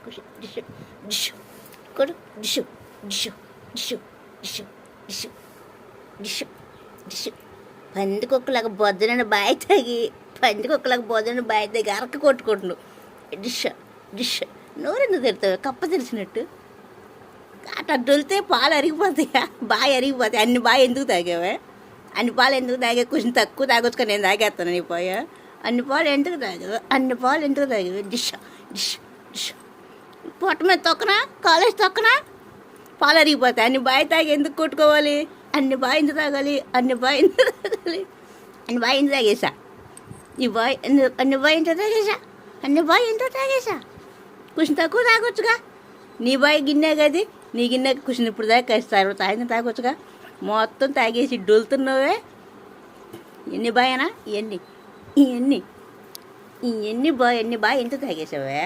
ఖుషి డిషు డిషు కొడు డిషు డిషు డిషు డిషు డిషు డిషు డిషు పందికొక్కలాగా బొద్దనని బాయ్ తాగి పందికొక్కలాగా బొద్దనని బాయ్ తాగి అరక కొట్టుకుంటున్నావు. డిష్ డిష్ నోరెందుకు తిడతావు కప్ప తెలిసినట్టు? అట్లా దొలితే పాలు అరిగిపోతాయా? బాగా అరిగిపోతాయి. అన్ని బాగా ఎందుకు తాగావే? అన్ని పాలు ఎందుకు తాగా? కొంచెం తక్కువ తాగొచ్చుక నేను తాగేస్తాను నీ పోయా. అన్ని పాలు ఎందుకు తాగావు? అన్ని పాలు ఎందుకు తాగావు? డిష్ డిష్ డిష్ పొట్ట మీద తొక్కనా? కాలేజ్ తొక్కనా? పాలు అరిగిపోతాయి. అన్ని బాగా తాగి ఎందుకు కొట్టుకోవాలి? అన్ని బాగా ఎందుకు తాగాలి? అన్ని బాగా ఎందుకు తాగాలి? అన్ని బాగా ఎందుకు తాగేసా? నీ బాయ్ అన్ని బాగా ఎందుకు తాగేసా? అన్ని బాగా ఎందుకు తాగేసా? కొంచెం తక్కువ తాగొచ్చుగా. నీ బాయ్ గిన్నె కది, నీ గిన్నె కొంచెం ఇప్పుడు దాకా కస్తారు తాగిన తాగొచ్చుగా. మొత్తం తాగేసి డొలుతున్నావే. ఎన్ని బాయనా? ఇవన్నీ ఇవన్నీ ఇవన్నీ బాయ్ ఎన్ని బాయ్ ఎంత తాగేసావే?